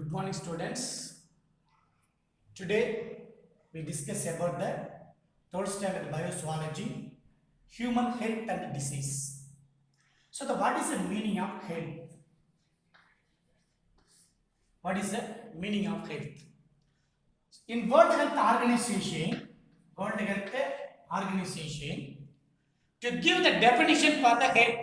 Good morning, students. Today we discuss about the third standard biozoology, human health and disease. So, what is the meaning of health? What is the meaning of health? In World Health Organization, to give the definition for the health,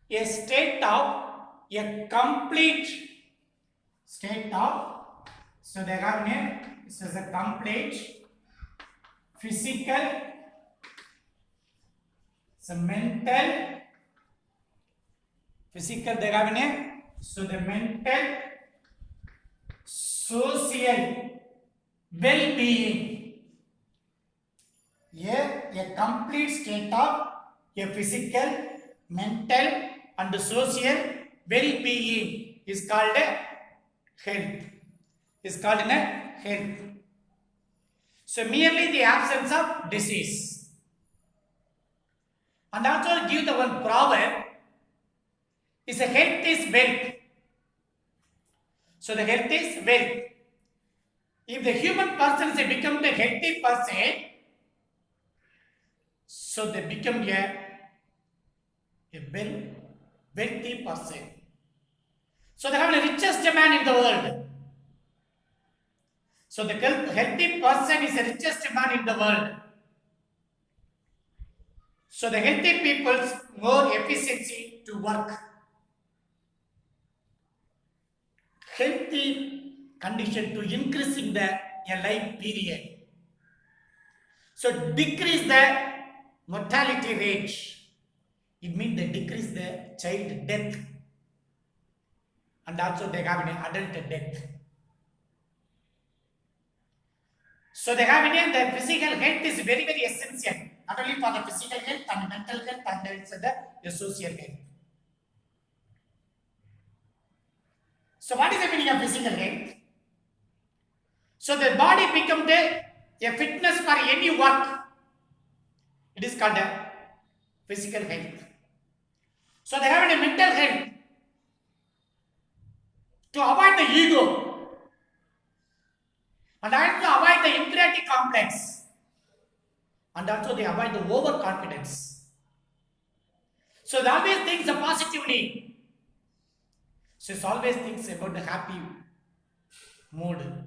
a state of a complete state of, so they have name, this is a complete physical, so mental, physical they have name, so the mental, social well-being, a complete state of a physical, mental and social well-being is called health. Is called health. So merely the absence of disease. And also give the one proverb is a health is wealth. So the health is wealth. If the human person become the healthy person, so they become a wealthy person. So they have the richest man in the world. So the healthy person is the richest man in the world. So the healthy people's more efficiency to work. Healthy condition to increasing the life period. So decrease the mortality rate. It means they decrease the child death. And also they have an adult death. So they have the physical health is very, very essential. Not only for the physical health and mental health and also the social health. So what is the meaning of physical health? So the body becomes a fitness for any work. It is called a physical health. So they have a mental health. To avoid the ego and also avoid the inferiority complex and also they avoid the overconfidence. So they always thinks positively. So it always thinks about the happy mood.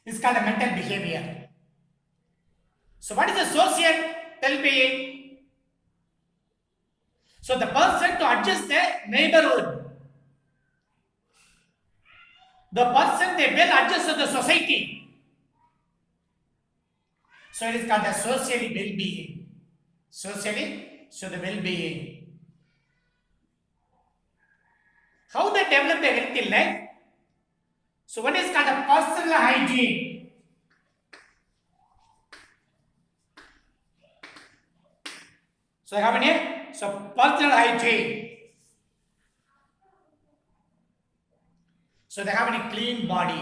It's called a mental behavior. So what is the social well-being? So the person to adjust the neighborhood. The person they will adjust to the society. So it is called a socially well-being. Socially, so the well-being. How they develop a healthy life? So what is called a personal hygiene. So I have in here, so personal hygiene. So they have a clean body.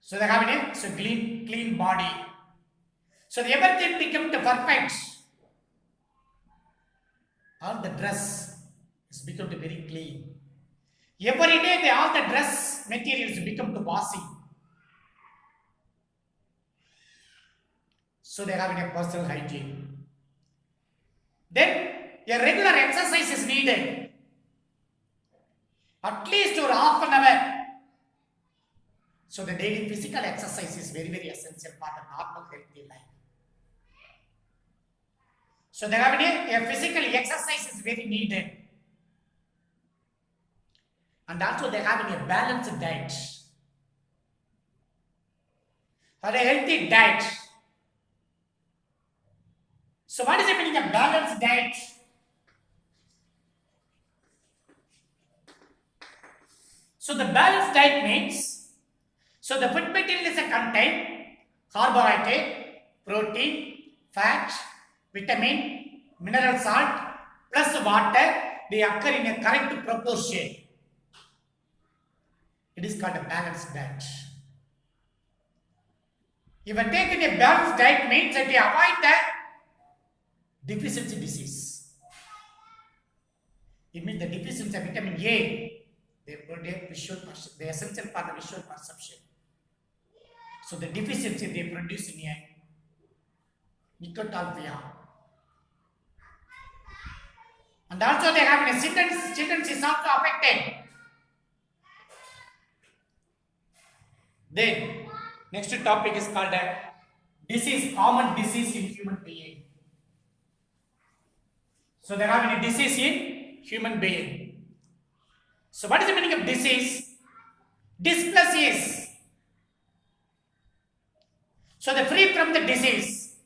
So they have a clean body. So everything becomes perfect. All the dress is become very clean. Every day all the dress materials become washing. So they have a personal hygiene. Then a regular exercise is needed. At least for half an hour. So the daily physical exercise is very, very essential for the normal healthy life. So they have a physical exercise is very needed. And also they have a balanced diet. For a healthy diet. So what is the meaning of balanced diet? So the balanced diet means, so the food material is a contain carbohydrate, protein, fat, vitamin, mineral salt plus water. They occur in a correct proportion. It is called a balanced diet. If you take in a balanced diet means that you avoid the deficiency disease. It means the deficiency of vitamin A. They essential for the visual perception. So the deficiency they produce in a nicotalpia. And also they have a children is also affected. Then next topic is called disease, common disease in human being. So they have a disease in human being. So what is the meaning of disease? Dysplasias. So they free from the disease.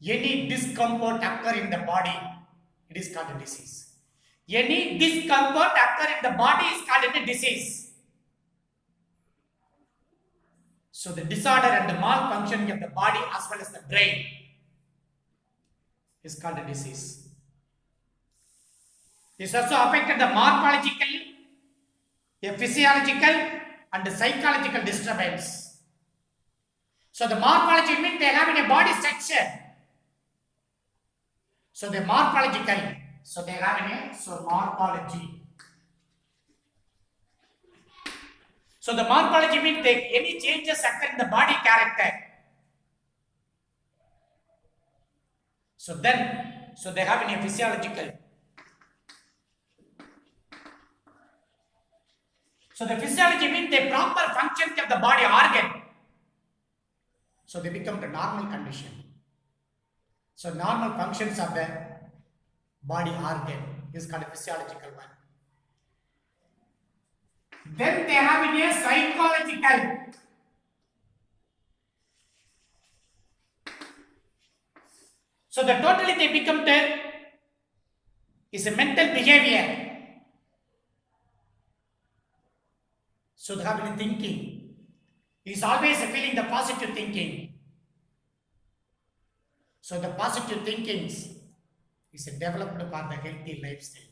Any discomfort occur in the body, it is called a disease. Any discomfort occur in the body is called a disease. So the disorder and the malfunction of the body as well as the brain is called a disease. This also affected the morphological, a physiological and the psychological disturbance. So the morphology means they have in a body structure. So the morphological, so they have in a morphology. So the morphology means any changes occur in the body character. So they have in a physiological. So the physiology means the proper functions of the body organ. So they become the normal condition. So normal functions of the body organ is called a physiological one. Then they have in a psychological. So the totally they become is a mental behavior. So they have in thinking. He is always feeling the positive thinking. So the positive thinking is developed for the healthy lifestyle.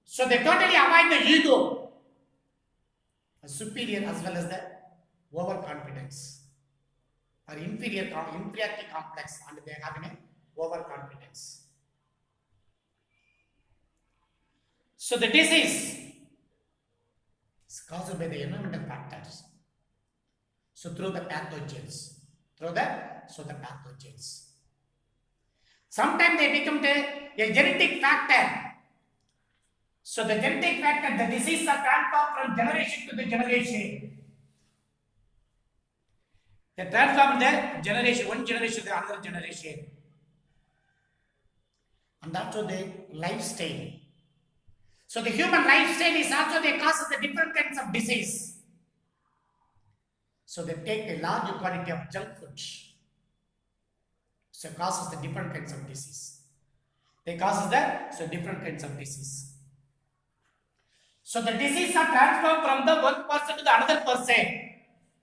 So they totally avoid the ego, a superior as well as the overconfidence or inferiority complex, and they have an overconfidence. So the disease is caused by the environmental factors. So through the pathogens. Sometimes they become a genetic factor. So the genetic factor, the disease are transferred from generation to the generation. They transform the generation, one generation to another generation. And also the lifestyle. So the human lifestyle is also the causes the different kinds of disease. So they take a large quantity of junk food. So causes the different kinds of disease. They causes the different kinds of disease. So the disease are transferred from the one person to the another person.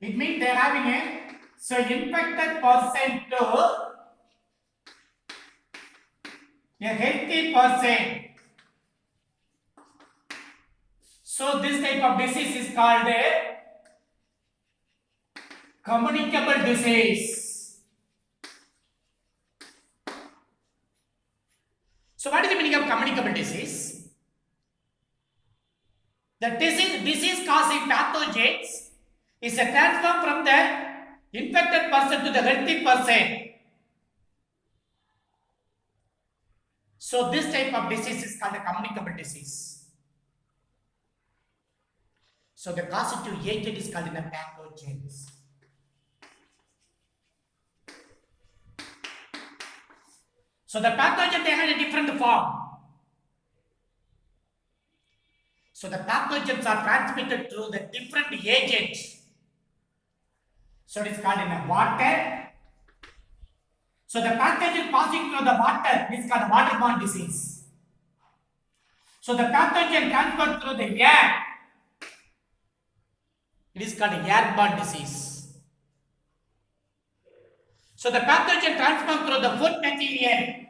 It means they are having infected person to a healthy person. So this type of disease is called a communicable disease. So what is the meaning of communicable disease? The disease causing pathogens is a transfer from the infected person to the healthy person. So this type of disease is called a communicable disease. So the causative agent is called the pathogens. So the pathogen, they have a different form. So the pathogens are transmitted through the different agents. So it is called in water. So the pathogen passing through the water is called waterborne disease. So the pathogen transferred through the air, it is called airborne disease. So the pathogen transferred through the food material,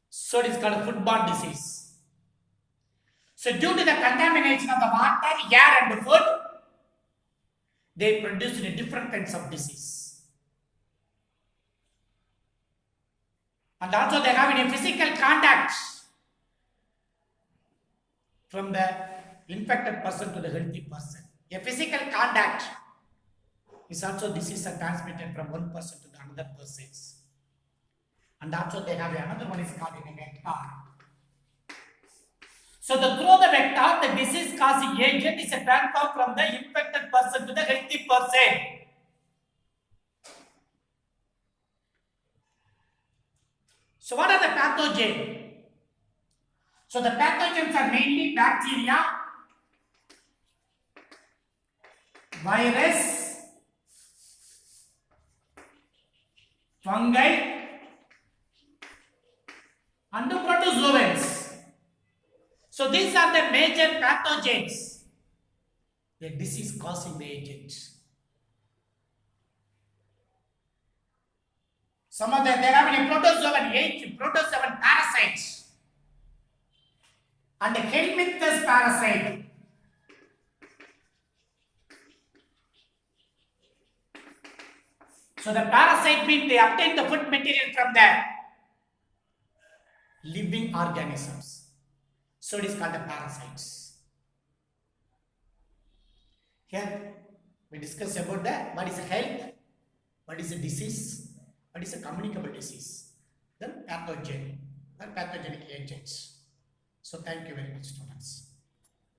so it is called foodborne disease. So due to the contamination of the water, air and the food, they produce different kinds of disease. And also they have any physical contact from the infected person to the healthy person. A physical contact is also disease are transmitted from one person to the another person. And also they have another one is called in a vector. So through the vector, the disease causing agent is a transfer from the infected person to the healthy person. So what are the pathogens? So the pathogens are mainly bacteria, virus, fungi, and the protozoans. So these are the major pathogens, the disease causing the agents. Some of them, they have any protozoan parasites and the helminthus parasite. So the parasite means they obtain the food material from the living organisms. So it is called the parasites. Here we discuss about what is health, what is a disease, what is a communicable disease, then pathogen or pathogenic agents. So thank you very much, students.